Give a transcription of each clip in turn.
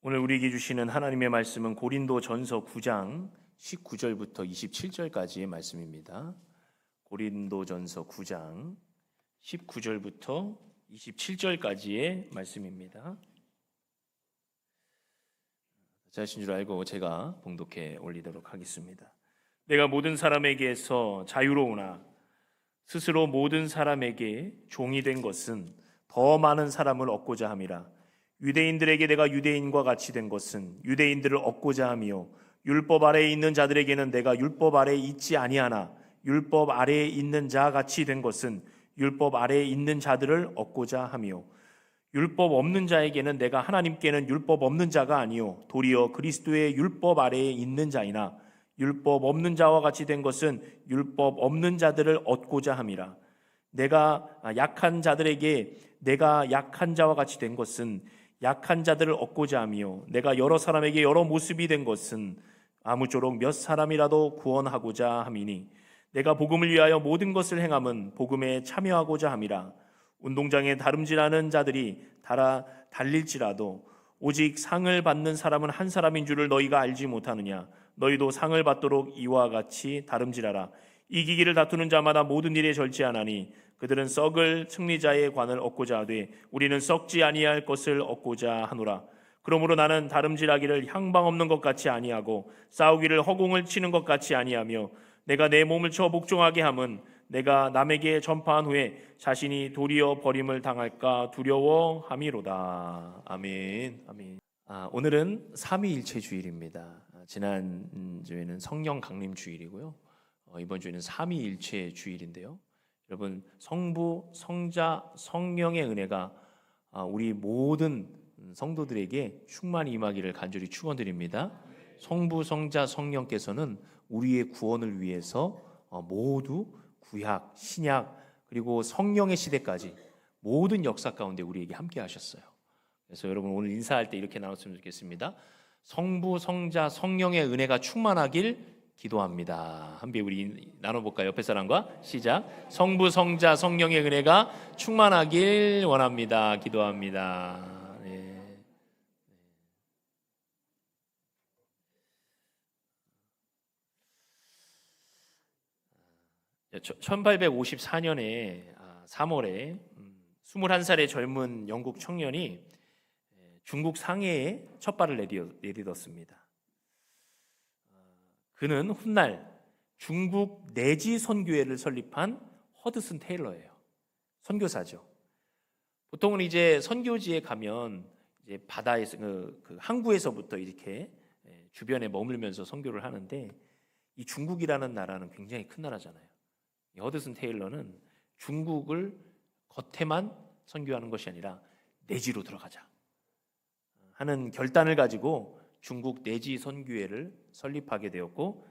오늘 우리에게 주시는 하나님의 말씀은 고린도전서 9장 19절부터 27절까지의 말씀입니다. 고린도전서 9장 19절부터 27절까지의 말씀입니다. 자신 줄 알고 제가 봉독해 올리도록 하겠습니다. 내가 모든 사람에게서 자유로우나 스스로 모든 사람에게 종이 된 것은 더 많은 사람을 얻고자 함이라. 유대인들에게 내가 유대인과 같이 된 것은 유대인들을 얻고자 함이요 율법 아래에 있는 자들에게는 내가 율법 아래에 있지 아니하나 율법 아래에 있는 자 같이 된 것은 율법 아래에 있는 자들을 얻고자 함이요 율법 없는 자에게는 내가 하나님께는 율법 없는 자가 아니요 도리어 그리스도의 율법 아래에 있는 자이나 율법 없는 자와 같이 된 것은 율법 없는 자들을 얻고자 함이라. 내가 약한 자들에게 내가 약한 자와 같이 된 것은 약한 자들을 얻고자 하며 내가 여러 사람에게 여러 모습이 된 것은 아무쪼록 몇 사람이라도 구원하고자 함이니 내가 복음을 위하여 모든 것을 행함은 복음에 참여하고자 함이라. 운동장에 다름질하는 자들이 달릴지라도 오직 상을 받는 사람은 한 사람인 줄을 너희가 알지 못하느냐. 너희도 상을 받도록 이와 같이 다름질하라. 이기기를 다투는 자마다 모든 일에 절제하나니 그들은 썩을 승리자의 관을 얻고자 하되 우리는 썩지 아니할 것을 얻고자 하노라. 그러므로 나는 다름질하기를 향방 없는 것 같이 아니하고 싸우기를 허공을 치는 것 같이 아니하며 내가 내 몸을 쳐 복종하게 함은 내가 남에게 전파한 후에 자신이 도리어 버림을 당할까 두려워함이로다. 아멘. 아멘. 오늘은 삼위일체 주일입니다. 지난 주에는 성령 강림 주일이고요. 이번 주에는 삼위일체 주일인데요. 여러분, 성부, 성자, 성령의 은혜가 우리 모든 성도들에게 충만히 임하기를 간절히 축원드립니다. 성부, 성자, 성령께서는 우리의 구원을 위해서 모두 구약, 신약 그리고 성령의 시대까지 모든 역사 가운데 우리에게 함께 하셨어요. 그래서 여러분 오늘 인사할 때 이렇게 나눴으면 좋겠습니다. 성부, 성자, 성령의 은혜가 충만하길 기도합니다. 함께 우리 나눠볼까요? 옆에 사람과 시작. 성부, 성자, 성령의 은혜가 충만하길 원합니다. 기도합니다. 네. 1854년에 3월에 21살의 젊은 영국 청년이 중국 상해에 첫 발을 내딛었습니다. 그는 훗날 중국 내지 선교회를 설립한 허드슨 테일러예요. 선교사죠. 보통은 이제 선교지에 가면 이제 바다에서 그 항구에서부터 이렇게 주변에 머물면서 선교를 하는데 이 중국이라는 나라는 굉장히 큰 나라잖아요. 이 허드슨 테일러는 중국을 겉에만 선교하는 것이 아니라 내지로 들어가자 하는 결단을 가지고 중국 내지 선교회를 설립하게 되었고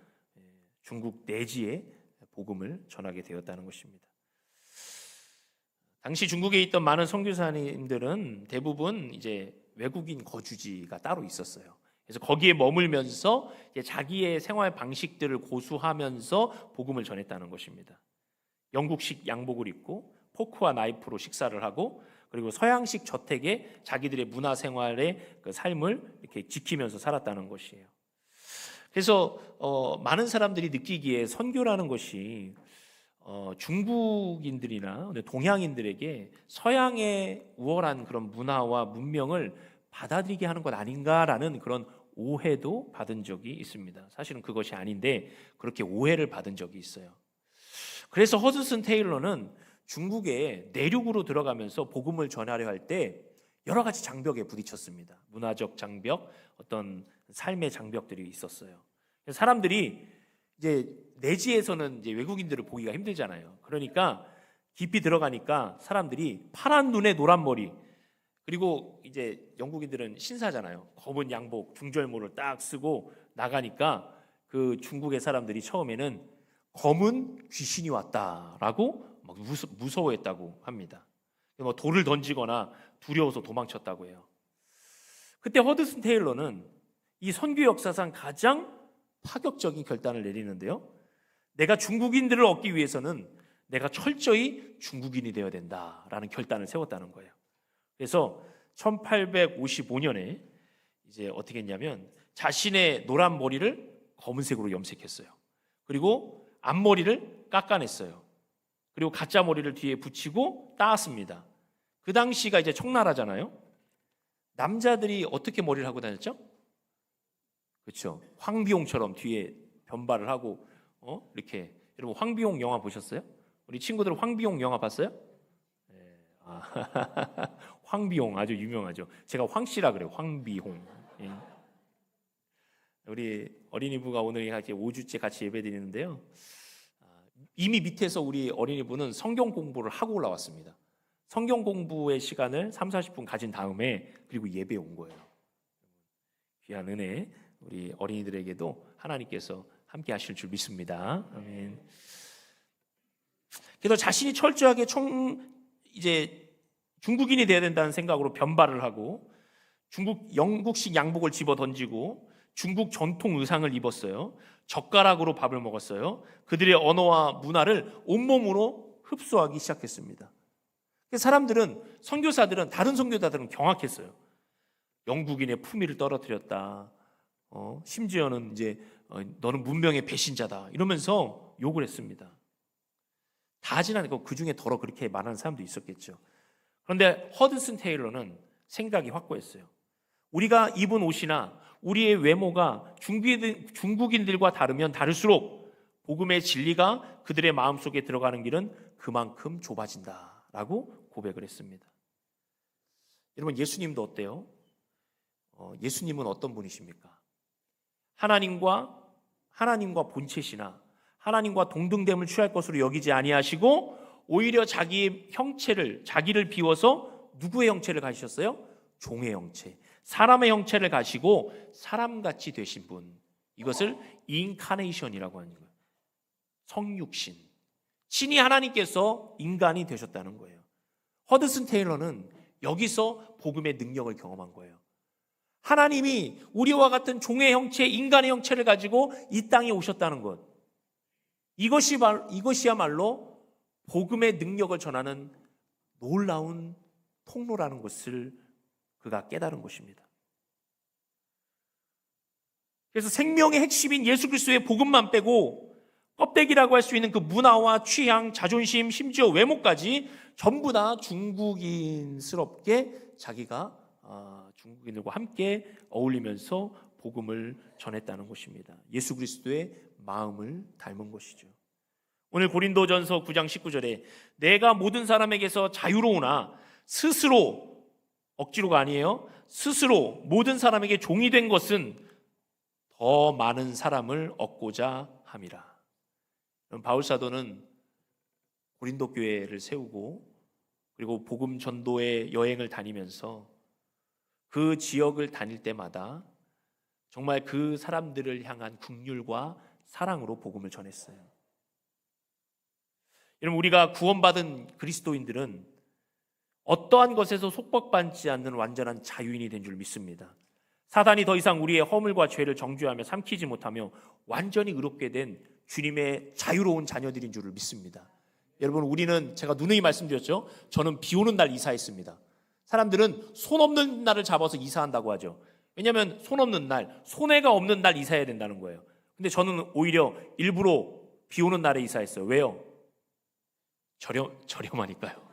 중국 내지에 복음을 전하게 되었다는 것입니다. 당시 중국에 있던 많은 선교사님들은 대부분 이제 외국인 거주지가 따로 있었어요. 그래서 거기에 머물면서 이제 자기의 생활 방식들을 고수하면서 복음을 전했다는 것입니다. 영국식 양복을 입고 포크와 나이프로 식사를 하고 그리고 서양식 저택에 자기들의 문화생활의 그 삶을 이렇게 지키면서 살았다는 것이에요. 그래서 많은 사람들이 느끼기에 선교라는 것이 중국인들이나 동양인들에게 서양의 우월한 그런 문화와 문명을 받아들이게 하는 것 아닌가라는 그런 오해도 받은 적이 있습니다. 사실은 그것이 아닌데 그렇게 오해를 받은 적이 있어요. 그래서 허드슨 테일러는 중국의 내륙으로 들어가면서 복음을 전하려 할 때 여러 가지 장벽에 부딪혔습니다. 문화적 장벽, 어떤 삶의 장벽들이 있었어요. 사람들이 이제 내지에서는 이제 외국인들을 보기가 힘들잖아요. 그러니까 깊이 들어가니까 사람들이 파란 눈에 노란 머리, 그리고 이제 영국인들은 신사잖아요. 검은 양복, 중절모를 딱 쓰고 나가니까 그 중국의 사람들이 처음에는 검은 귀신이 왔다라고 막 무서워했다고 합니다. 뭐 돌을 던지거나 두려워서 도망쳤다고 해요. 그때 허드슨 테일러는 이 선교 역사상 가장 파격적인 결단을 내리는데요. 내가 중국인들을 얻기 위해서는 내가 철저히 중국인이 되어야 된다라는 결단을 세웠다는 거예요. 그래서 1855년에 이제 어떻게 했냐면 자신의 노란 머리를 검은색으로 염색했어요. 그리고 앞머리를 깎아냈어요. 그리고 가짜 머리를 뒤에 붙이고 따았습니다. 그 당시가 이제 청나라잖아요. 남자들이 어떻게 머리를 하고 다녔죠? 그렇죠. 황비용처럼 뒤에 변발을 하고 이렇게. 여러분 황비용 영화 보셨어요? 우리 친구들 황비용 영화 봤어요? 네. 황비용 아주 유명하죠. 제가 황씨라 그래요. 황비홍. 예. 우리 어린이부가 오늘 같이 5주째 같이 예배드리는데요. 이미 밑에서 우리 어린이부는 성경 공부를 하고 올라왔습니다. 성경 공부의 시간을 30-40분 가진 다음에 그리고 예배에 온 거예요. 귀한 은혜 우리 어린이들에게도 하나님께서 함께 하실 줄 믿습니다. 아멘. 그래서 자신이 철저하게 이제 중국인이 돼야 된다는 생각으로 변발을 하고 영국식 양복을 집어 던지고 중국 전통 의상을 입었어요. 젓가락으로 밥을 먹었어요. 그들의 언어와 문화를 온몸으로 흡수하기 시작했습니다. 사람들은, 선교사들은, 다른 선교사들은 경악했어요. 영국인의 품위를 떨어뜨렸다. 심지어는 이제 너는 문명의 배신자다 이러면서 욕을 했습니다. 다 하진 않고 그 중에 더러 그렇게 말하는 사람도 있었겠죠. 그런데 허드슨 테일러는 생각이 확고했어요. 우리가 입은 옷이나 우리의 외모가 중국인들과 다르면 다를수록 복음의 진리가 그들의 마음속에 들어가는 길은 그만큼 좁아진다라고 고백을 했습니다. 여러분, 예수님도 어때요? 예수님은 어떤 분이십니까? 하나님과 본체시나 하나님과 동등됨을 취할 것으로 여기지 아니하시고 오히려 자기를 비워서 누구의 형체를 가지셨어요? 종의 형체, 사람의 형체를 가지고 사람같이 되신 분. 이것을 인카네이션이라고 하는 거예요. 성육신. 신이 하나님께서 인간이 되셨다는 거예요. 허드슨 테일러는 여기서 복음의 능력을 경험한 거예요. 하나님이 우리와 같은 종의 형체, 인간의 형체를 가지고 이 땅에 오셨다는 것. 이것이야말로 복음의 능력을 전하는 놀라운 통로라는 것을 그가 깨달은 것입니다. 그래서 생명의 핵심인 예수 그리스도의 복음만 빼고 껍데기라고 할 수 있는 그 문화와 취향, 자존심, 심지어 외모까지 전부 다 중국인스럽게 자기가 중국인들과 함께 어울리면서 복음을 전했다는 것입니다. 예수 그리스도의 마음을 닮은 것이죠. 오늘 고린도전서 9장 19절에 내가 모든 사람에게서 자유로우나 스스로, 억지로가 아니에요, 스스로 모든 사람에게 종이 된 것은 더 많은 사람을 얻고자 함이라. 바울 사도는 고린도 교회를 세우고 그리고 복음 전도의 여행을 다니면서 그 지역을 다닐 때마다 정말 그 사람들을 향한 긍휼과 사랑으로 복음을 전했어요. 여러분, 우리가 구원받은 그리스도인들은 어떠한 것에서 속박받지 않는 완전한 자유인이 된 줄 믿습니다. 사단이 더 이상 우리의 허물과 죄를 정죄하며 삼키지 못하며 완전히 의롭게 된 주님의 자유로운 자녀들인 줄을 믿습니다. 여러분, 우리는, 제가 누누이 말씀드렸죠. 저는 비 오는 날 이사했습니다. 사람들은 손 없는 날을 잡아서 이사한다고 하죠. 왜냐하면 손 없는 날, 손해가 없는 날 이사해야 된다는 거예요. 근데 저는 오히려 일부러 비 오는 날에 이사했어요. 왜요? 저렴하니까요.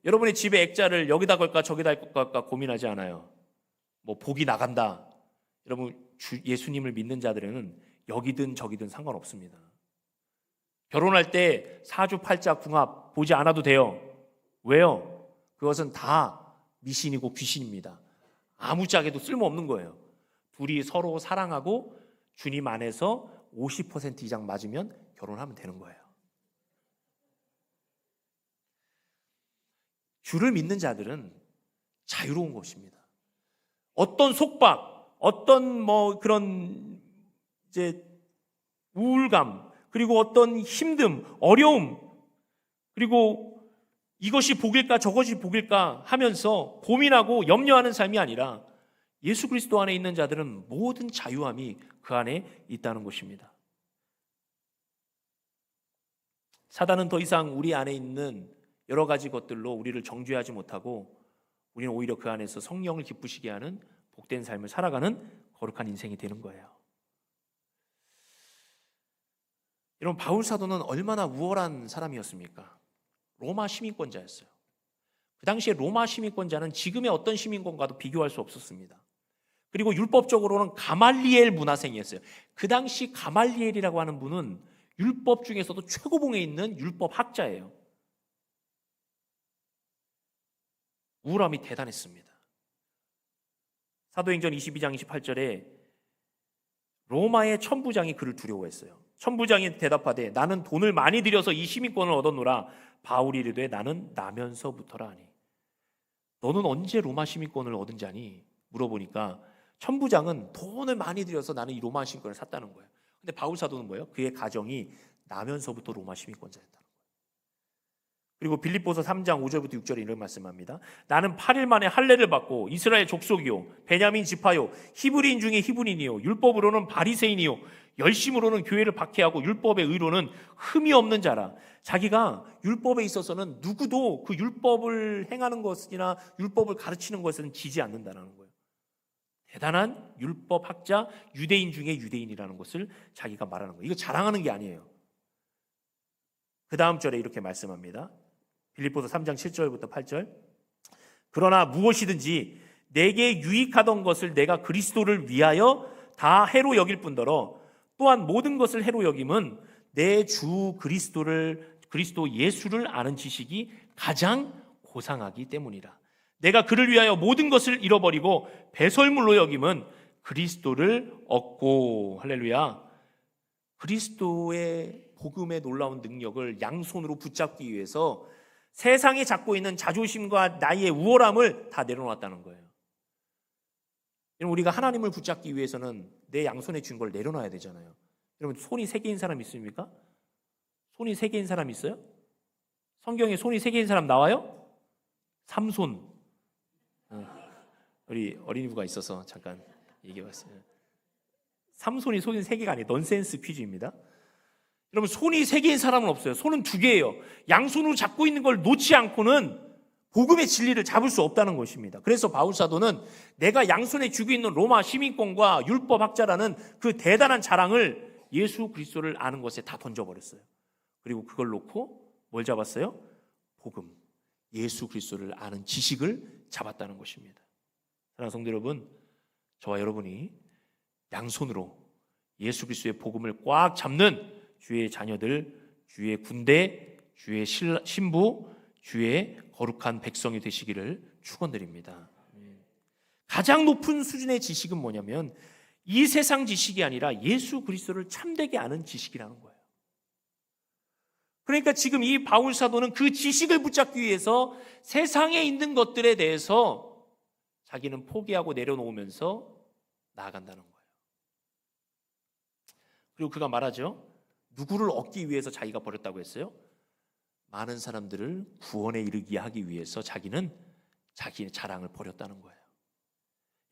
여러분의 집에 액자를 여기다 걸까 저기다 걸까 고민하지 않아요. 뭐 복이 나간다. 여러분, 예수님을 믿는 자들은 여기든 저기든 상관없습니다. 결혼할 때 사주팔자 궁합 보지 않아도 돼요. 왜요? 그것은 다 미신이고 귀신입니다. 아무짝에도 쓸모없는 거예요. 둘이 서로 사랑하고 주님 안에서 50% 이상 맞으면 결혼하면 되는 거예요. 주를 믿는 자들은 자유로운 것입니다. 어떤 속박, 어떤 그런 이제 우울감, 그리고 어떤 힘듦, 어려움, 그리고 이것이 복일까 저것이 복일까 하면서 고민하고 염려하는 삶이 아니라 예수 그리스도 안에 있는 자들은 모든 자유함이 그 안에 있다는 것입니다. 사단은 더 이상 우리 안에 있는 여러 가지 것들로 우리를 정죄하지 못하고 우리는 오히려 그 안에서 성령을 기쁘시게 하는 복된 삶을 살아가는 거룩한 인생이 되는 거예요. 여러분, 바울 사도는 얼마나 우월한 사람이었습니까? 로마 시민권자였어요. 그 당시에 로마 시민권자는 지금의 어떤 시민권과도 비교할 수 없었습니다. 그리고 율법적으로는 가말리엘 문화생이었어요. 그 당시 가말리엘이라고 하는 분은 율법 중에서도 최고봉에 있는 율법 학자예요. 우울함이 대단했습니다. 사도행전 22장 28절에 로마의 천부장이 그를 두려워했어요. 천부장이 대답하되 나는 돈을 많이 들여서 이 시민권을 얻었노라. 바울이 이르되 나는 나면서부터라 하니. 너는 언제 로마 시민권을 얻은 자니? 물어보니까 천부장은 돈을 많이 들여서 나는 이 로마 시민권을 샀다는 거예요. 근데 바울 사도는 뭐예요? 그의 가정이 나면서부터 로마 시민권자였다는 거예요. 그리고 빌립보서 3장 5절부터 6절에 이런 말씀합니다. 나는 8일 만에 할례를 받고 이스라엘 족속이요 베냐민 지파요 히브리인 중에 히브리인이요 율법으로는 바리새인이요 열심으로는 교회를 박해하고 율법의 의로는 흠이 없는 자라. 자기가 율법에 있어서는 누구도 그 율법을 행하는 것이나 율법을 가르치는 것은 지지 않는다는 거예요. 대단한 율법학자, 유대인 중에 유대인이라는 것을 자기가 말하는 거예요. 이거 자랑하는 게 아니에요. 그 다음 절에 이렇게 말씀합니다. 빌립보서 3장 7절부터 8절. 그러나 무엇이든지 내게 유익하던 것을 내가 그리스도를 위하여 다 해로 여길 뿐더러 또한 모든 것을 해로 여김은 내 주 그리스도 예수를 아는 지식이 가장 고상하기 때문이라. 내가 그를 위하여 모든 것을 잃어버리고 배설물로 여김은 그리스도를 얻고. 할렐루야. 그리스도의 복음의 놀라운 능력을 양손으로 붙잡기 위해서 세상이 잡고 있는 자존심과 나의 우월함을 다 내려놓았다는 거예요. 우리가 하나님을 붙잡기 위해서는 내 양손에 쥔 걸 내려놔야 되잖아요. 여러분, 손이 3개인 사람 있습니까? 손이 3개인 사람 있어요? 성경에 손이 3개인 사람 나와요? 삼손. 우리 어린이부가 있어서 잠깐 얘기해봤어요. 삼손이 손이 3개가 아니에요. 넌센스 퀴즈입니다. 여러분, 손이 3개인 사람은 없어요. 손은 2개예요. 양손으로 잡고 있는 걸 놓지 않고는 복음의 진리를 잡을 수 없다는 것입니다. 그래서 바울 사도는 내가 양손에 쥐고 있는 로마 시민권과 율법학자라는 그 대단한 자랑을 예수 그리스도를 아는 것에 다 던져버렸어요. 그리고 그걸 놓고 뭘 잡았어요? 복음, 예수 그리스도를 아는 지식을 잡았다는 것입니다. 사랑하는 성도 여러분, 저와 여러분이 양손으로 예수 그리스도의 복음을 꽉 잡는 주의 자녀들, 주의 군대, 주의 신부, 주의 거룩한 백성이 되시기를 축원드립니다. 가장 높은 수준의 지식은 뭐냐면 이 세상 지식이 아니라 예수 그리스도를 참되게 아는 지식이라는 거예요. 그러니까 지금 이 바울 사도는 그 지식을 붙잡기 위해서 세상에 있는 것들에 대해서 자기는 포기하고 내려놓으면서 나아간다는 거예요. 그리고 그가 말하죠. 누구를 얻기 위해서 자기가 버렸다고 했어요? 많은 사람들을 구원에 이르게 하기 위해서 자기는 자기의 자랑을 버렸다는 거예요.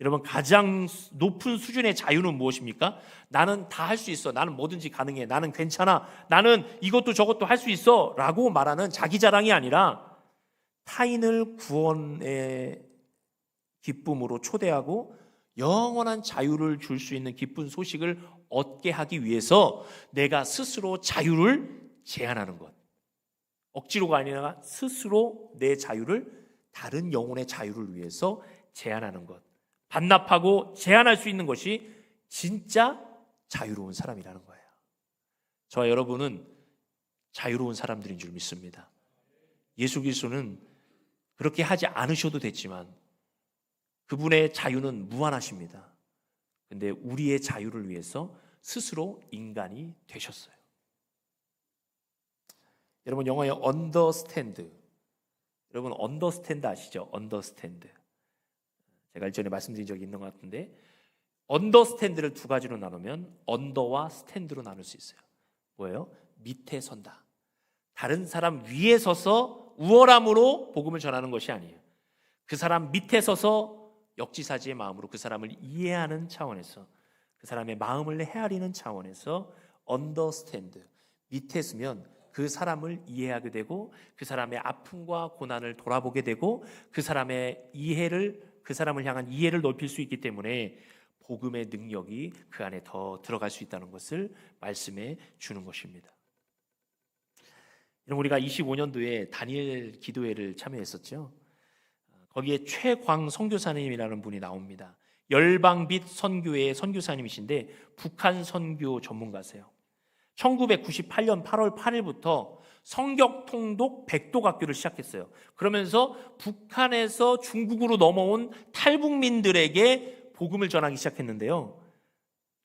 여러분, 가장 높은 수준의 자유는 무엇입니까? 나는 다 할 수 있어. 나는 뭐든지 가능해. 나는 괜찮아. 나는 이것도 저것도 할 수 있어. 라고 말하는 자기 자랑이 아니라 타인을 구원의 기쁨으로 초대하고 영원한 자유를 줄 수 있는 기쁜 소식을 얻게 하기 위해서 내가 스스로 자유를 제한하는 것. 억지로가 아니라 스스로 내 자유를 다른 영혼의 자유를 위해서 제한하는 것. 반납하고 제한할 수 있는 것이 진짜 자유로운 사람이라는 거예요. 저와 여러분은 자유로운 사람들인 줄 믿습니다. 예수 그리스도는 그렇게 하지 않으셔도 됐지만 그분의 자유는 무한하십니다. 근데 우리의 자유를 위해서 스스로 인간이 되셨어요. 여러분, 영어의 understand. 여러분, understand 아시죠? understand. 제가 일전에 말씀드린 적이 있는 것 같은데 understand를 2가지로 나누면 under와 stand로 나눌 수 있어요. 뭐예요? 밑에 선다. 다른 사람 위에 서서 우월함으로 복음을 전하는 것이 아니에요. 그 사람 밑에 서서 역지사지의 마음으로 그 사람을 이해하는 차원에서 그 사람의 마음을 헤아리는 차원에서 understand. 밑에 서면 그 사람을 이해하게 되고 그 사람의 아픔과 고난을 돌아보게 되고 그 사람을 향한 이해를 넓힐 수 있기 때문에 복음의 능력이 그 안에 더 들어갈 수 있다는 것을 말씀해 주는 것입니다. 우리가 25년도에 다니엘 기도회를 참여했었죠. 거기에 최광 선교사님이라는 분이 나옵니다. 열방빛 선교회의 선교사님이신데 북한 선교 전문가세요. 1998년 8월 8일부터 성경 통독 백독학교를 시작했어요. 그러면서 북한에서 중국으로 넘어온 탈북민들에게 복음을 전하기 시작했는데요.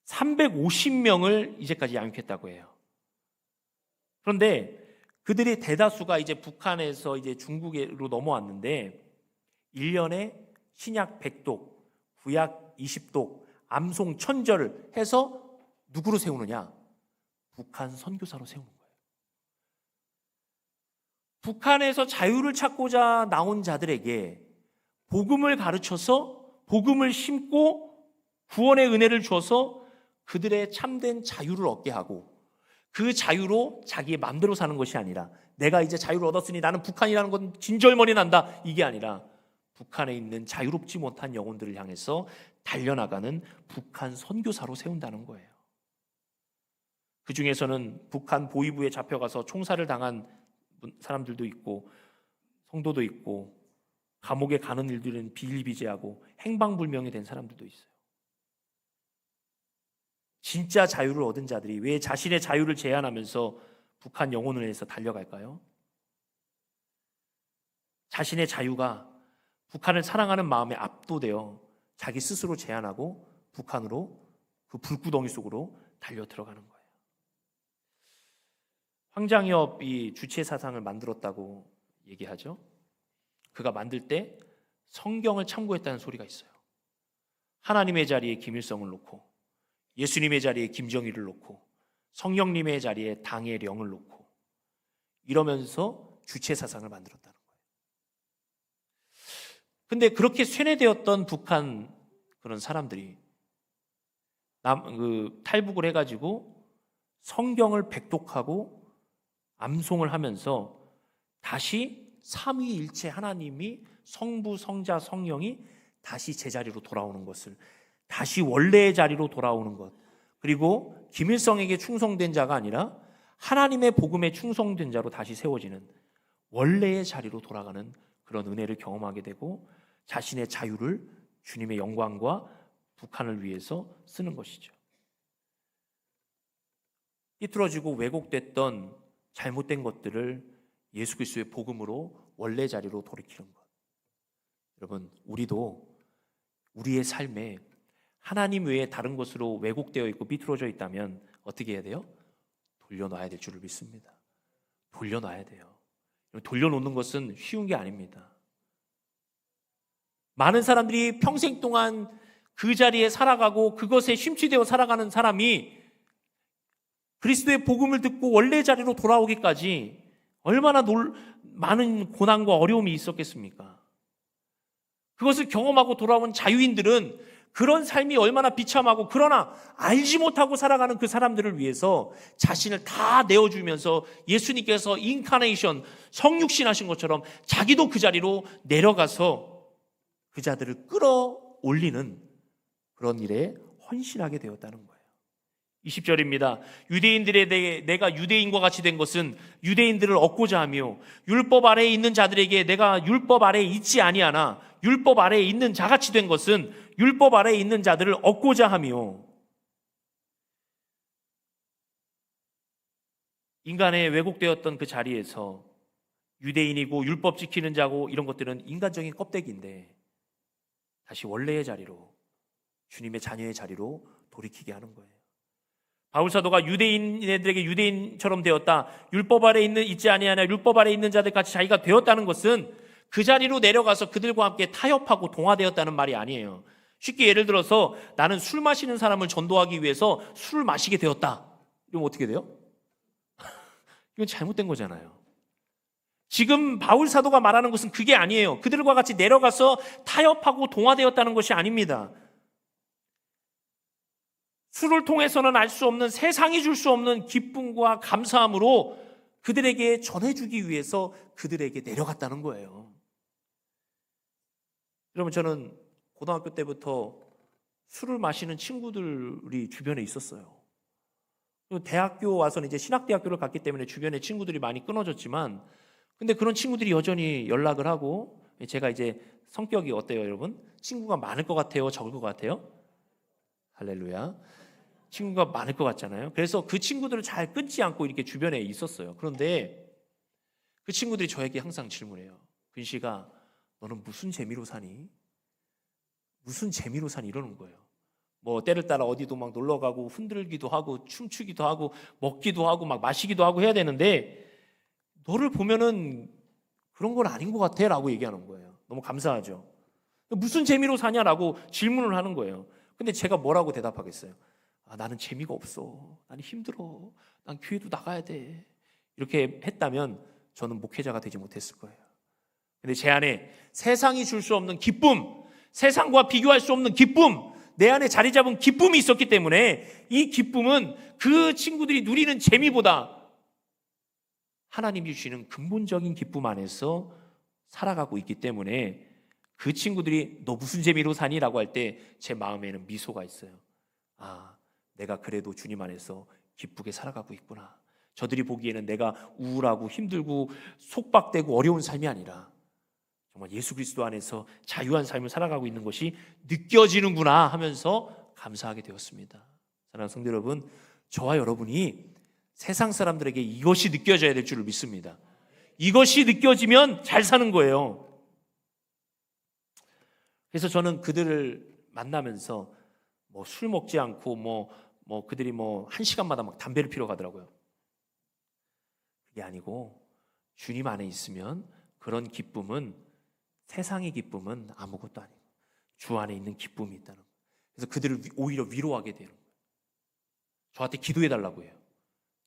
350명을 이제까지 양육했다고 해요. 그런데 그들의 대다수가 이제 북한에서 이제 중국으로 넘어왔는데 1년에 신약 100독, 구약 20독, 암송 1000절을 해서 누구로 세우느냐? 북한 선교사로 세우는 거예요. 북한에서 자유를 찾고자 나온 자들에게 복음을 가르쳐서 복음을 심고 구원의 은혜를 줘서 그들의 참된 자유를 얻게 하고 그 자유로 자기의 마음대로 사는 것이 아니라 내가 이제 자유를 얻었으니 나는 북한이라는 건 진절머리 난다, 이게 아니라 북한에 있는 자유롭지 못한 영혼들을 향해서 달려나가는 북한 선교사로 세운다는 거예요. 그 중에서는 북한 보위부에 잡혀가서 총살을 당한 사람들도 있고 성도도 있고 감옥에 가는 일들은 비일비재하고 행방불명이 된 사람들도 있어요. 진짜 자유를 얻은 자들이 왜 자신의 자유를 제한하면서 북한 영혼을 위해서 달려갈까요? 자신의 자유가 북한을 사랑하는 마음에 압도되어 자기 스스로 제한하고 북한으로 그 불구덩이 속으로 달려 들어가는 거예요. 황장엽이 주체 사상을 만들었다고 얘기하죠. 그가 만들 때 성경을 참고했다는 소리가 있어요. 하나님의 자리에 김일성을 놓고 예수님의 자리에 김정일을 놓고 성령님의 자리에 당해령을 놓고 이러면서 주체 사상을 만들었다는 거예요. 근데 그렇게 쇠뇌되었던 북한 그런 사람들이 탈북을 해가지고 성경을 백독하고 암송을 하면서 다시 삼위일체 하나님이 성부, 성자, 성령이 다시 제자리로 돌아오는 것을, 다시 원래의 자리로 돌아오는 것, 그리고 김일성에게 충성된 자가 아니라 하나님의 복음에 충성된 자로 다시 세워지는 원래의 자리로 돌아가는 그런 은혜를 경험하게 되고 자신의 자유를 주님의 영광과 북한을 위해서 쓰는 것이죠. 삐뚤어지고 왜곡됐던 잘못된 것들을 예수 그리스도의 복음으로 원래 자리로 돌이키는 것. 여러분, 우리도 우리의 삶에 하나님 외에 다른 것으로 왜곡되어 있고 삐뚤어져 있다면 어떻게 해야 돼요? 돌려놔야 될 줄을 믿습니다. 돌려놔야 돼요. 돌려놓는 것은 쉬운 게 아닙니다. 많은 사람들이 평생 동안 그 자리에 살아가고 그것에 심취되어 살아가는 사람이 그리스도의 복음을 듣고 원래 자리로 돌아오기까지 얼마나 많은 고난과 어려움이 있었겠습니까? 그것을 경험하고 돌아온 자유인들은 그런 삶이 얼마나 비참하고 그러나 알지 못하고 살아가는 그 사람들을 위해서 자신을 다 내어주면서 예수님께서 인카네이션, 성육신하신 것처럼 자기도 그 자리로 내려가서 그 자들을 끌어올리는 그런 일에 헌신하게 되었다는 거예요. 20절입니다. 유대인들에 대해 내가 유대인과 같이 된 것은 유대인들을 얻고자 하며 율법 아래에 있는 자들에게 내가 율법 아래에 있지 아니하나 율법 아래에 있는 자같이 된 것은 율법 아래에 있는 자들을 얻고자 하며. 인간의 왜곡되었던 그 자리에서 유대인이고 율법 지키는 자고 이런 것들은 인간적인 껍데기인데 다시 원래의 자리로, 주님의 자녀의 자리로 돌이키게 하는 거예요. 바울사도가 유대인들에게 유대인처럼 되었다, 율법 아래에 있지 아니하나 율법 아래에 있는 자들 같이 자기가 되었다는 것은 그 자리로 내려가서 그들과 함께 타협하고 동화되었다는 말이 아니에요. 쉽게 예를 들어서 나는 술 마시는 사람을 전도하기 위해서 술을 마시게 되었다, 이러면 어떻게 돼요? 이건 잘못된 거잖아요. 지금 바울사도가 말하는 것은 그게 아니에요. 그들과 같이 내려가서 타협하고 동화되었다는 것이 아닙니다. 술을 통해서는 알 수 없는, 세상이 줄 수 없는 기쁨과 감사함으로 그들에게 전해주기 위해서 그들에게 내려갔다는 거예요. 여러분, 저는 고등학교 때부터 술을 마시는 친구들이 주변에 있었어요. 그리고 대학교 와서는 이제 신학대학교를 갔기 때문에 주변에 친구들이 많이 끊어졌지만, 근데 그런 친구들이 여전히 연락을 하고, 제가 이제 성격이 어때요, 여러분? 친구가 많을 것 같아요, 적을 것 같아요? 할렐루야. 친구가 많을 것 같잖아요. 그래서 그 친구들을 잘 끊지 않고 이렇게 주변에 있었어요. 그런데 그 친구들이 저에게 항상 질문해요. 근시가, 너는 무슨 재미로 사니? 무슨 재미로 사니? 이러는 거예요. 뭐 때를 따라 어디도 막 놀러 가고 흔들기도 하고 춤추기도 하고 먹기도 하고 막 마시기도 하고 해야 되는데, 너를 보면은 그런 건 아닌 것 같아 라고 얘기하는 거예요. 너무 감사하죠. 무슨 재미로 사냐라고 질문을 하는 거예요. 근데 제가 뭐라고 대답하겠어요? 나는 재미가 없어. 나는 힘들어. 난 교회도 나가야 돼. 이렇게 했다면 저는 목회자가 되지 못했을 거예요. 근데 제 안에 세상이 줄 수 없는 기쁨, 세상과 비교할 수 없는 기쁨, 내 안에 자리 잡은 기쁨이 있었기 때문에 이 기쁨은 그 친구들이 누리는 재미보다 하나님이 주시는 근본적인 기쁨 안에서 살아가고 있기 때문에, 그 친구들이 너 무슨 재미로 사니? 라고 할 때 제 마음에는 미소가 있어요. 내가 그래도 주님 안에서 기쁘게 살아가고 있구나. 저들이 보기에는 내가 우울하고 힘들고 속박되고 어려운 삶이 아니라 정말 예수 그리스도 안에서 자유한 삶을 살아가고 있는 것이 느껴지는구나 하면서 감사하게 되었습니다. 사랑하는 성도 여러분, 저와 여러분이 세상 사람들에게 이것이 느껴져야 될 줄을 믿습니다. 이것이 느껴지면 잘 사는 거예요. 그래서 저는 그들을 만나면서 뭐 술 먹지 않고 그들이 한 시간마다 막 담배를 피러 가더라고요. 그게 아니고 주님 안에 있으면 그런 기쁨은, 세상의 기쁨은 아무것도 아니고 주 안에 있는 기쁨이 있다는 거예요. 그래서 그들을 오히려 위로하게 되는 거예요. 저한테 기도해 달라고 해요.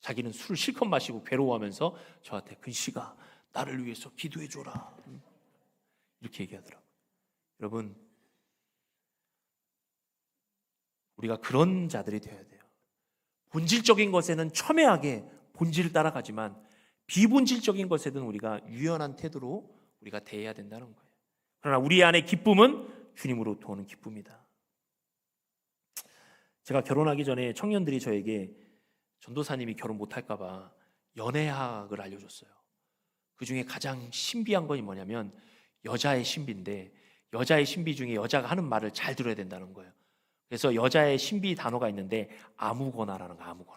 자기는 술을 실컷 마시고 괴로워하면서 저한테, 근시가 나를 위해서 기도해 줘라, 이렇게 얘기하더라고요. 여러분, 우리가 그런 자들이 되어야 돼요. 본질적인 것에는 첨예하게 본질을 따라가지만 비본질적인 것에는 우리가 유연한 태도로 우리가 대해야 된다는 거예요. 그러나 우리 안의 기쁨은 주님으로부터 오는 기쁨이다. 제가 결혼하기 전에 청년들이 저에게 전도사님이 결혼 못할까 봐 연애학을 알려줬어요. 그 중에 가장 신비한 건 뭐냐면 여자의 신비인데, 여자의 신비 중에 여자가 하는 말을 잘 들어야 된다는 거예요. 그래서 여자의 신비 단어가 있는데 아무거나라는 거,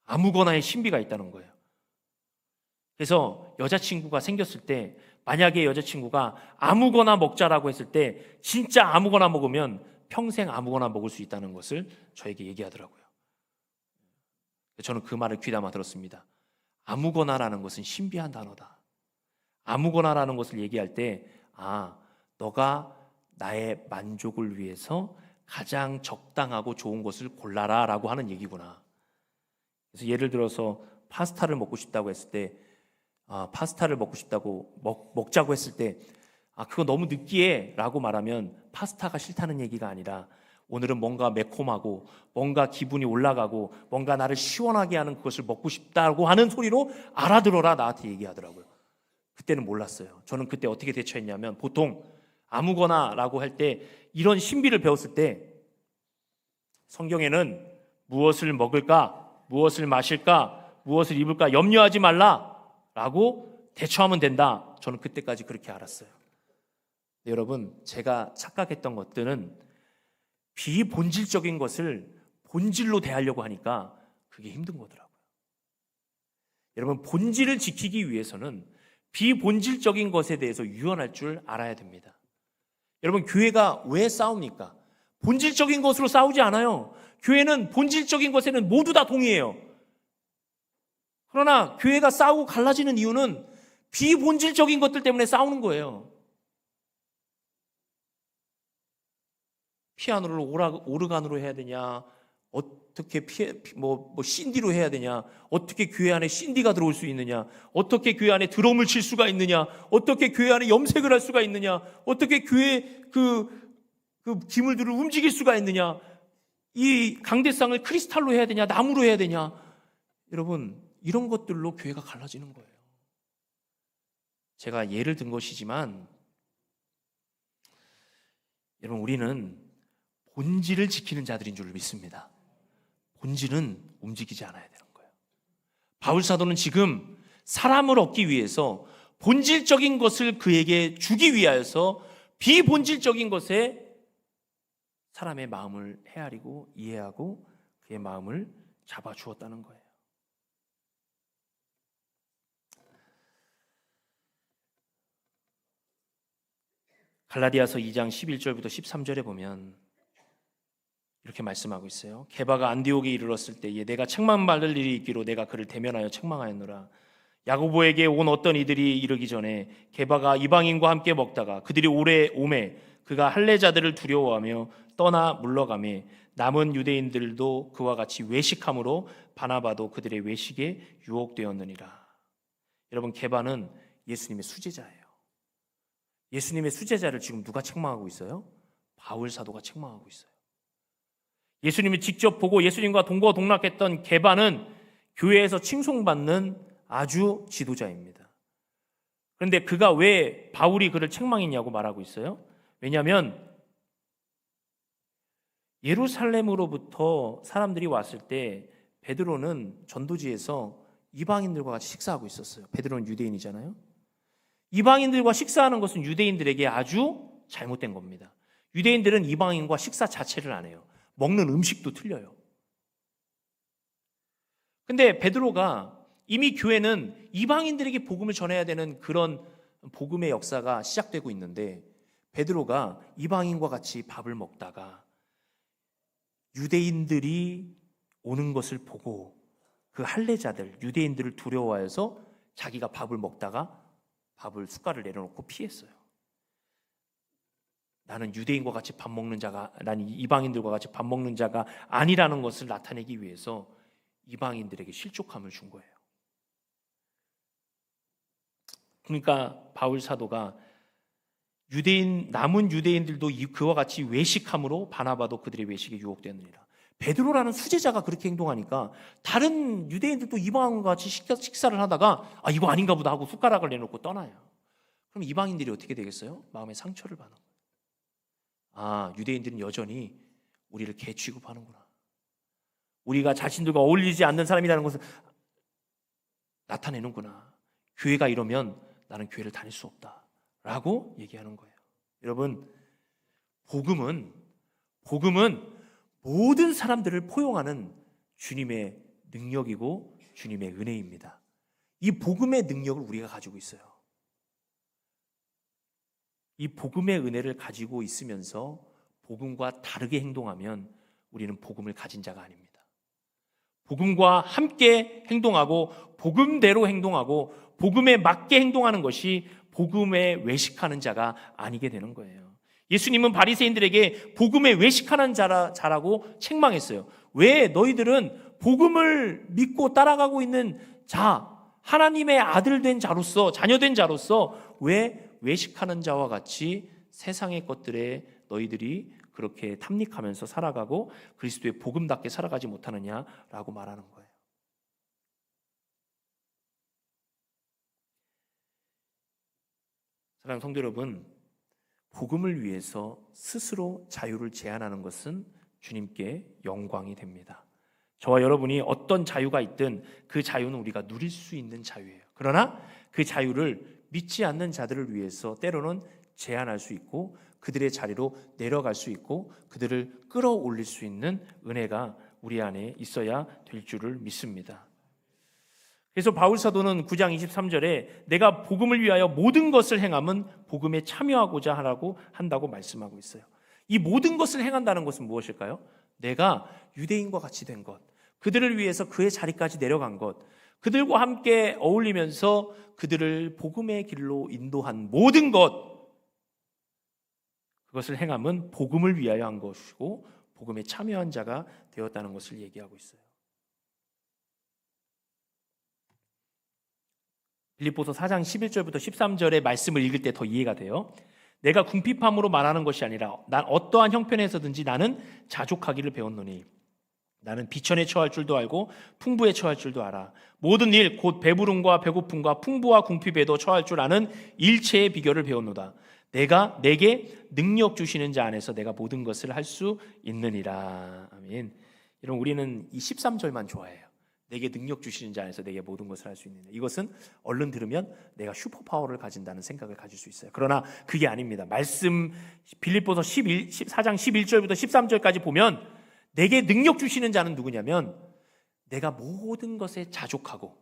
아무거나의 신비가 있다는 거예요. 그래서 여자친구가 생겼을 때, 만약에 여자친구가 아무거나 먹자라고 했을 때 진짜 아무거나 먹으면 평생 아무거나 먹을 수 있다는 것을 저에게 얘기하더라고요. 저는 그 말을 귀담아 들었습니다. 아무거나라는 것은 신비한 단어다. 아무거나라는 것을 얘기할 때, 너가 나의 만족을 위해서 가장 적당하고 좋은 것을 골라라 라고 하는 얘기구나. 그래서 예를 들어서 파스타를 먹고 싶다고 했을 때, 파스타를 먹고 싶다고 먹자고 했을 때, 그거 너무 느끼해 라고 말하면 파스타가 싫다는 얘기가 아니라, 오늘은 뭔가 매콤하고 뭔가 기분이 올라가고 뭔가 나를 시원하게 하는 그것을 먹고 싶다고 하는 소리로 알아들어라, 나한테 얘기하더라고요. 그때는 몰랐어요. 저는 그때 어떻게 대처했냐면, 보통 아무거나 라고 할 때, 이런 신비를 배웠을 때 성경에는 무엇을 먹을까, 무엇을 마실까, 무엇을 입을까 염려하지 말라 라고 대처하면 된다. 저는 그때까지 그렇게 알았어요. 여러분, 제가 착각했던 것들은 비본질적인 것을 본질로 대하려고 하니까 그게 힘든 거더라고요. 여러분, 본질을 지키기 위해서는 비본질적인 것에 대해서 유연할 줄 알아야 됩니다. 여러분, 교회가 왜 싸웁니까? 본질적인 것으로 싸우지 않아요. 교회는 본질적인 것에는 모두 다 동의해요. 그러나 교회가 싸우고 갈라지는 이유는 비본질적인 것들 때문에 싸우는 거예요. 피아노를 오르간으로 해야 되냐, 어떻게 신디로 해야 되냐, 어떻게 교회 안에 신디가 들어올 수 있느냐, 어떻게 교회 안에 드럼을 칠 수가 있느냐, 어떻게 교회 안에 염색을 할 수가 있느냐, 어떻게 교회 그 기물들을 움직일 수가 있느냐, 이 강대상을 크리스탈로 해야 되냐, 나무로 해야 되냐. 여러분, 이런 것들로 교회가 갈라지는 거예요. 제가 예를 든 것이지만 여러분, 우리는 본질을 지키는 자들인 줄 믿습니다. 본질은 움직이지 않아야 되는 거예요. 바울 사도는 지금 사람을 얻기 위해서 본질적인 것을 그에게 주기 위하여서 비본질적인 것에 사람의 마음을 헤아리고 이해하고 그의 마음을 잡아주었다는 거예요. 갈라디아서 2장 11절부터 13절에 보면 이렇게 말씀하고 있어요. 게바가 안디옥에 이르렀을 때에 내가 책망받을 일이 있기로 내가 그를 대면하여 책망하였노라. 야고보에게 온 어떤 이들이 이르기 전에 게바가 이방인과 함께 먹다가 그들이 오래 오매 그가 할례자들을 두려워하며 떠나 물러가매 남은 유대인들도 그와 같이 외식함으로 바나바도 그들의 외식에 유혹되었느니라. 여러분, 게바는 예수님의 수제자예요. 예수님의 수제자를 지금 누가 책망하고 있어요? 바울 사도가 책망하고 있어요. 예수님이 직접 보고 예수님과 동거동락했던 게바는 교회에서 칭송받는 아주 지도자입니다. 그런데 그가 왜 바울이 그를 책망했냐고 말하고 있어요? 왜냐하면 예루살렘으로부터 사람들이 왔을 때 베드로는 전도지에서 이방인들과 같이 식사하고 있었어요. 베드로는 유대인이잖아요. 이방인들과 식사하는 것은 유대인들에게 아주 잘못된 겁니다. 유대인들은 이방인과 식사 자체를 안 해요. 먹는 음식도 틀려요. 근데 베드로가 이미 교회는 이방인들에게 복음을 전해야 되는 그런 복음의 역사가 시작되고 있는데 베드로가 이방인과 같이 밥을 먹다가 유대인들이 오는 것을 보고 그 할례자들, 유대인들을 두려워해서 자기가 밥을 먹다가 밥을 숟갈을 내려놓고 피했어요. 나는 유대인과 같이 밥 먹는 자가, 나는 이방인들과 같이 밥 먹는 자가 아니라는 것을 나타내기 위해서 이방인들에게 실족함을 준 거예요. 그러니까 바울 사도가 남은 유대인들도 그와 같이 외식함으로 바나바도 그들의 외식에 유혹되느니라. 베드로라는 수제자가 그렇게 행동하니까 다른 유대인들도 이방인과 같이 식사를 하다가 이거 아닌가 보다 하고 숟가락을 내놓고 떠나요. 그럼 이방인들이 어떻게 되겠어요? 마음에 상처를 받는 거예요. 유대인들은 여전히 우리를 개 취급하는구나. 우리가 자신들과 어울리지 않는 사람이라는 것을 나타내는구나. 교회가 이러면 나는 교회를 다닐 수 없다 라고 얘기하는 거예요. 여러분, 복음은 모든 사람들을 포용하는 주님의 능력이고 주님의 은혜입니다. 이 복음의 능력을 우리가 가지고 있어요. 이 복음의 은혜를 가지고 있으면서 복음과 다르게 행동하면 우리는 복음을 가진 자가 아닙니다. 복음과 함께 행동하고 복음대로 행동하고 복음에 맞게 행동하는 것이 복음에 외식하는 자가 아니게 되는 거예요. 예수님은 바리새인들에게 복음에 외식하는 자라고 책망했어요. 왜 너희들은 복음을 믿고 따라가고 있는 하나님의 아들 된 자로서, 자녀 된 자로서 왜 외식하는 자와 같이 세상의 것들에 너희들이 그렇게 탐닉하면서 살아가고 그리스도의 복음답게 살아가지 못하느냐라고 말하는 거예요. 사랑하는 성도 여러분, 복음을 위해서 스스로 자유를 제한하는 것은 주님께 영광이 됩니다. 저와 여러분이 어떤 자유가 있든 그 자유는 우리가 누릴 수 있는 자유예요. 그러나 그 자유를 믿지 않는 자들을 위해서 때로는 제한할 수 있고 그들의 자리로 내려갈 수 있고 그들을 끌어올릴 수 있는 은혜가 우리 안에 있어야 될 줄을 믿습니다. 그래서 바울 사도는 9장 23절에 내가 복음을 위하여 모든 것을 행함은 복음에 참여하고자 한다고 말씀하고 있어요. 이 모든 것을 행한다는 것은 무엇일까요? 내가 유대인과 같이 된 것, 그들을 위해서 그의 자리까지 내려간 것, 그들과 함께 어울리면서 그들을 복음의 길로 인도한 모든 것, 그것을 행함은 복음을 위하여 한 것이고 복음에 참여한 자가 되었다는 것을 얘기하고 있어요. 빌립보서 4장 11절부터 13절의 말씀을 읽을 때 더 이해가 돼요. 내가 궁핍함으로 말하는 것이 아니라 난 어떠한 형편에서든지 나는 자족하기를 배웠노니 나는 비천에 처할 줄도 알고 풍부에 처할 줄도 알아. 모든 일 곧 배부름과 배고픔과 풍부와 궁핍에도 처할 줄 아는 일체의 비결을 배웠노다. 내가 내게 능력 주시는 자 안에서 내가 모든 것을 할 수 있느니라. 아멘. 여러분, 우리는 이 13절만 좋아해요. 내게 능력 주시는 자 안에서 내게 모든 것을 할 수 있느니라. 이것은 얼른 들으면 내가 슈퍼파워를 가진다는 생각을 가질 수 있어요. 그러나 그게 아닙니다. 말씀 빌립보서 4장 11절부터 13절까지 보면 내게 능력 주시는 자는 누구냐면 내가 모든 것에 자족하고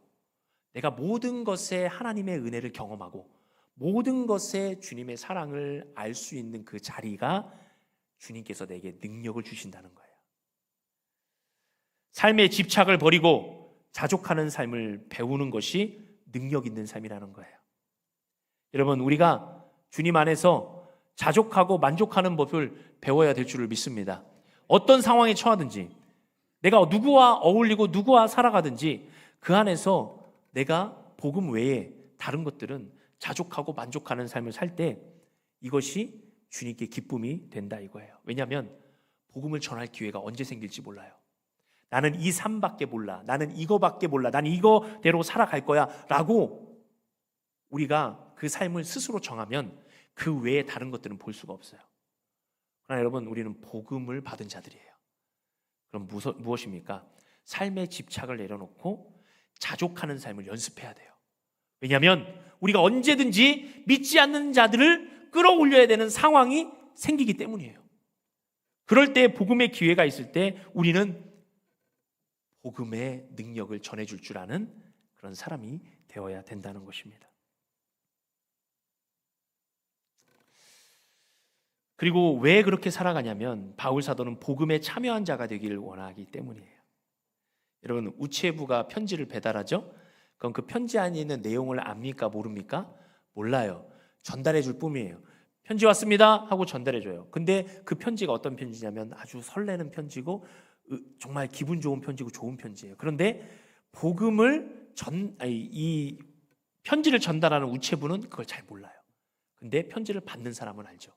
내가 모든 것에 하나님의 은혜를 경험하고 모든 것에 주님의 사랑을 알 수 있는 그 자리가 주님께서 내게 능력을 주신다는 거예요. 삶의 집착을 버리고 자족하는 삶을 배우는 것이 능력 있는 삶이라는 거예요. 여러분, 우리가 주님 안에서 자족하고 만족하는 법을 배워야 될 줄을 믿습니다. 어떤 상황에 처하든지 내가 누구와 어울리고 누구와 살아가든지 그 안에서 내가 복음 외에 다른 것들은 자족하고 만족하는 삶을 살 때 이것이 주님께 기쁨이 된다 이거예요. 왜냐하면 복음을 전할 기회가 언제 생길지 몰라요. 나는 이 삶밖에 몰라, 나는 이거밖에 몰라, 나는 이거대로 살아갈 거야 라고 우리가 그 삶을 스스로 정하면 그 외에 다른 것들은 볼 수가 없어요. 그러나 여러분, 우리는 복음을 받은 자들이에요. 그럼 무엇입니까? 삶의 집착을 내려놓고 자족하는 삶을 연습해야 돼요. 왜냐하면 우리가 언제든지 믿지 않는 자들을 끌어올려야 되는 상황이 생기기 때문이에요. 그럴 때 복음의 기회가 있을 때 우리는 복음의 능력을 전해줄 줄 아는 그런 사람이 되어야 된다는 것입니다. 그리고 왜 그렇게 살아가냐면 바울 사도는 복음에 참여한 자가 되기를 원하기 때문이에요. 여러분, 우체부가 편지를 배달하죠? 그럼 그 편지 안에 있는 내용을 압니까? 모릅니까? 몰라요. 전달해 줄 뿐이에요. 편지 왔습니다 하고 전달해 줘요. 근데 그 편지가 어떤 편지냐면 아주 설레는 편지고 정말 기분 좋은 편지고 좋은 편지예요. 그런데 이 편지를 전달하는 우체부는 그걸 잘 몰라요. 근데 편지를 받는 사람은 알죠.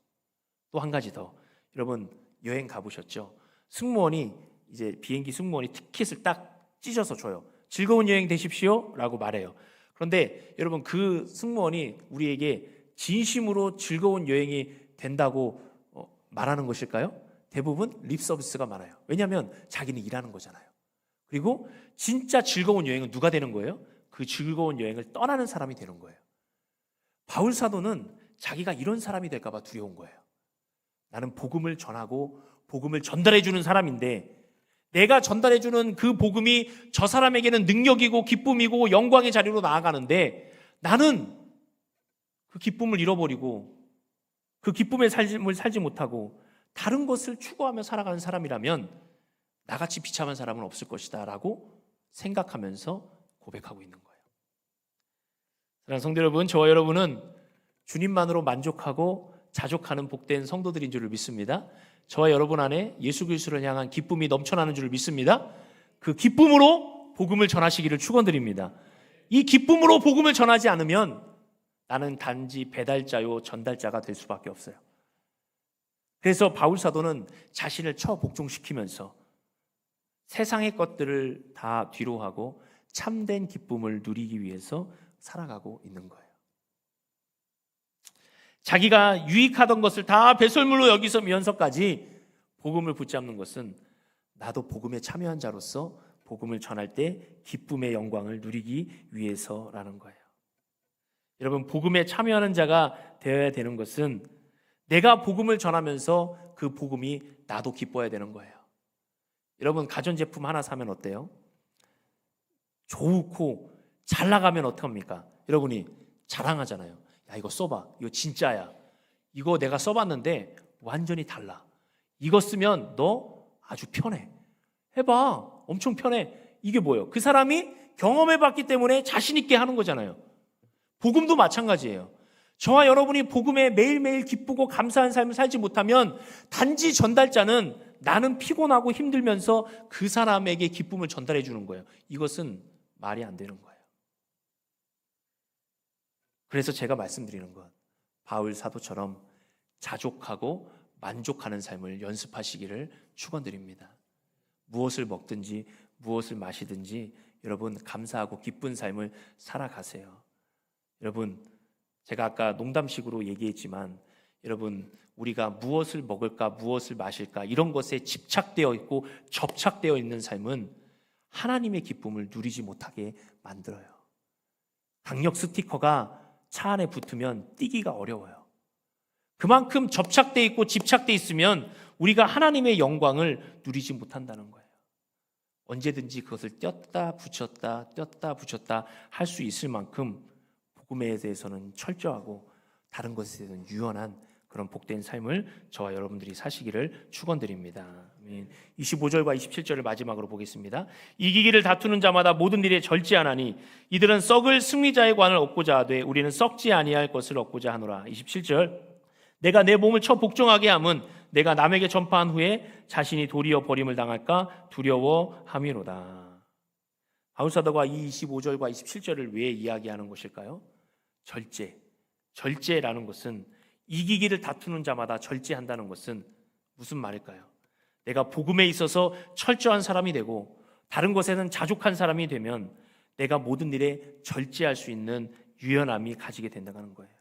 또 한 가지 더, 여러분 여행 가보셨죠? 승무원이 이제 비행기 승무원이 티켓을 딱 찢어서 줘요. 즐거운 여행 되십시오 라고 말해요. 그런데 여러분, 그 승무원이 우리에게 진심으로 즐거운 여행이 된다고 말하는 것일까요? 대부분 립 서비스가 많아요. 왜냐하면 자기는 일하는 거잖아요. 그리고 진짜 즐거운 여행은 누가 되는 거예요? 그 즐거운 여행을 떠나는 사람이 되는 거예요. 바울 사도는 자기가 이런 사람이 될까 봐 두려운 거예요. 나는 복음을 전하고 복음을 전달해 주는 사람인데 내가 전달해 주는 그 복음이 저 사람에게는 능력이고 기쁨이고 영광의 자리로 나아가는데 나는 그 기쁨을 잃어버리고 그 기쁨의 삶을 살지 못하고 다른 것을 추구하며 살아가는 사람이라면 나같이 비참한 사람은 없을 것이다 라고 생각하면서 고백하고 있는 거예요. 사랑하는 성도 여러분, 저와 여러분은 주님만으로 만족하고 자족하는 복된 성도들인 줄을 믿습니다. 저와 여러분 안에 예수 그리스도를 향한 기쁨이 넘쳐나는 줄을 믿습니다. 그 기쁨으로 복음을 전하시기를 축원드립니다. 이 기쁨으로 복음을 전하지 않으면 나는 단지 배달자요 전달자가 될 수밖에 없어요. 그래서 바울 사도는 자신을 처복종시키면서 세상의 것들을 다 뒤로 하고 참된 기쁨을 누리기 위해서 살아가고 있는 거예요. 자기가 유익하던 것을 다 배설물로 여기면서까지 복음을 붙잡는 것은 나도 복음에 참여한 자로서 복음을 전할 때 기쁨의 영광을 누리기 위해서라는 거예요. 여러분, 복음에 참여하는 자가 되어야 되는 것은 내가 복음을 전하면서 그 복음이 나도 기뻐야 되는 거예요. 여러분, 가전제품 하나 사면 어때요? 좋고 잘 나가면 어떡합니까? 여러분이 자랑하잖아요. 야, 이거 써봐. 이거 진짜야. 이거 내가 써봤는데 완전히 달라. 이거 쓰면 너 아주 편해. 해봐. 엄청 편해. 이게 뭐예요? 그 사람이 경험해봤기 때문에 자신 있게 하는 거잖아요. 복음도 마찬가지예요. 저와 여러분이 복음에 매일매일 기쁘고 감사한 삶을 살지 못하면 단지 전달자는 나는 피곤하고 힘들면서 그 사람에게 기쁨을 전달해 주는 거예요. 이것은 말이 안 되는 거예요. 그래서 제가 말씀드리는 건 바울 사도처럼 자족하고 만족하는 삶을 연습하시기를 축원드립니다. 무엇을 먹든지 무엇을 마시든지 여러분 감사하고 기쁜 삶을 살아가세요. 여러분, 제가 아까 농담식으로 얘기했지만 여러분, 우리가 무엇을 먹을까 무엇을 마실까 이런 것에 집착되어 있고 접착되어 있는 삶은 하나님의 기쁨을 누리지 못하게 만들어요. 강력 스티커가 차 안에 붙으면 띄기가 어려워요. 그만큼 접착되어 있고 집착되어 있으면 우리가 하나님의 영광을 누리지 못한다는 거예요. 언제든지 그것을 뗐다 붙였다 할 수 있을 만큼 복음에 대해서는 철저하고 다른 것에 대해서는 유연한 그런 복된 삶을 저와 여러분들이 사시기를 축원드립니다. 25절과 27절을 마지막으로 보겠습니다. 이기기를 다투는 자마다 모든 일에 절제하나니 이들은 썩을 승리자의 관을 얻고자 하되 우리는 썩지 아니할 것을 얻고자 하노라. 27절, 내가 내 몸을 쳐 복종하게 함은 내가 남에게 전파한 후에 자신이 도리어 버림을 당할까 두려워함이로다. 바울 사도가 이 25절과 27절을 왜 이야기하는 것일까요? 절제라는 것은, 이기기를 다투는 자마다 절제한다는 것은 무슨 말일까요? 내가 복음에 있어서 철저한 사람이 되고 다른 것에는 자족한 사람이 되면 내가 모든 일에 절제할 수 있는 유연함이 가지게 된다는 거예요.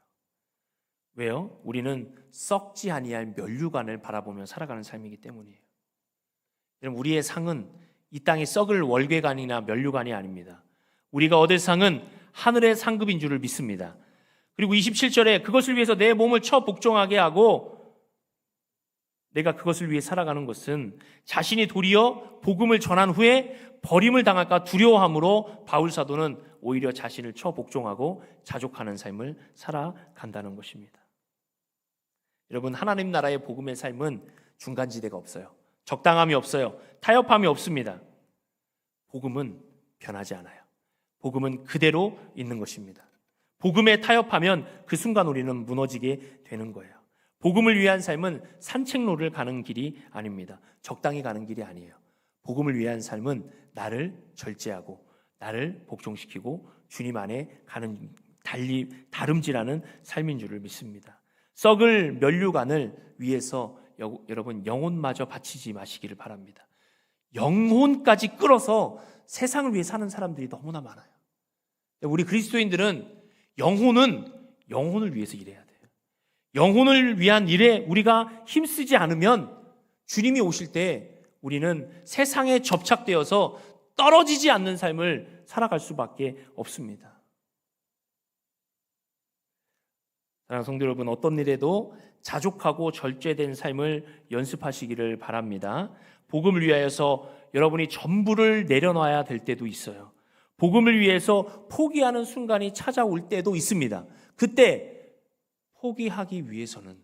왜요? 우리는 썩지 아니할 면류관을 바라보며 살아가는 삶이기 때문이에요. 여러분, 우리의 상은 이 땅의 썩을 월궤관이나 면류관이 아닙니다. 우리가 얻을 상은 하늘의 상급인 줄을 믿습니다. 그리고 27절에 그것을 위해서 내 몸을 쳐 복종하게 하고 내가 그것을 위해 살아가는 것은 자신이 도리어 복음을 전한 후에 버림을 당할까 두려워함으로 바울 사도는 오히려 자신을 쳐 복종하고 자족하는 삶을 살아간다는 것입니다. 여러분, 하나님 나라의 복음의 삶은 중간지대가 없어요. 적당함이 없어요. 타협함이 없습니다. 복음은 변하지 않아요. 복음은 그대로 있는 것입니다. 복음에 타협하면 그 순간 우리는 무너지게 되는 거예요. 복음을 위한 삶은 산책로를 가는 길이 아닙니다. 적당히 가는 길이 아니에요. 복음을 위한 삶은 나를 절제하고 나를 복종시키고 주님 안에 가는 다름질하는 삶인 줄을 믿습니다. 썩을 면류관을 위해서 여러분 영혼마저 바치지 마시기를 바랍니다. 영혼까지 끌어서 세상을 위해 사는 사람들이 너무나 많아요. 우리 그리스도인들은 영혼을 위해서 일해야 돼요. 영혼을 위한 일에 우리가 힘쓰지 않으면 주님이 오실 때 우리는 세상에 접착되어서 떨어지지 않는 삶을 살아갈 수밖에 없습니다. 사랑하는 성도 여러분, 어떤 일에도 자족하고 절제된 삶을 연습하시기를 바랍니다. 복음을 위하여서 여러분이 전부를 내려놔야 될 때도 있어요. 복음을 위해서 포기하는 순간이 찾아올 때도 있습니다. 그때 포기하기 위해서는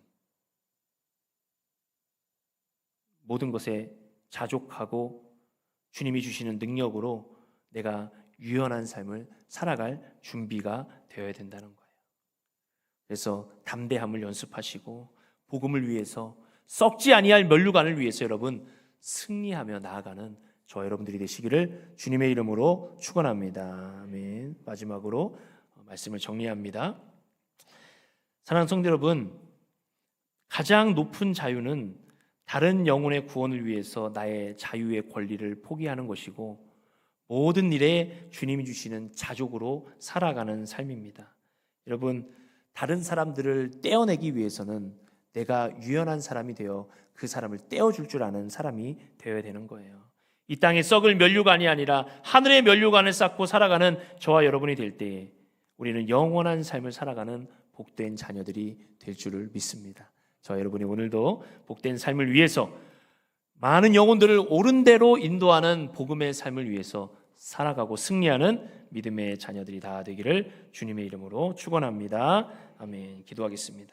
모든 것에 자족하고 주님이 주시는 능력으로 내가 유연한 삶을 살아갈 준비가 되어야 된다는 거예요. 그래서 담대함을 연습하시고 복음을 위해서 썩지 아니할 면류관을 위해서 여러분 승리하며 나아가는 저 여러분들이 되시기를 주님의 이름으로 축원합니다. 아멘. 마지막으로 말씀을 정리합니다. 사랑하는 성도 여러분, 가장 높은 자유는 다른 영혼의 구원을 위해서 나의 자유의 권리를 포기하는 것이고 모든 일에 주님이 주시는 자족으로 살아가는 삶입니다. 여러분, 다른 사람들을 떼어내기 위해서는 내가 유연한 사람이 되어 그 사람을 떼어줄 줄 아는 사람이 되어야 되는 거예요. 이 땅에 썩을 면류관이 아니라 하늘의 면류관을 쌓고 살아가는 저와 여러분이 될 때에 우리는 영원한 삶을 살아가는 복된 자녀들이 될 줄을 믿습니다. 저와 여러분이 오늘도 복된 삶을 위해서 많은 영혼들을 옳은 대로 인도하는 복음의 삶을 위해서 살아가고 승리하는 믿음의 자녀들이 다 되기를 주님의 이름으로 축원합니다. 아멘. 기도하겠습니다.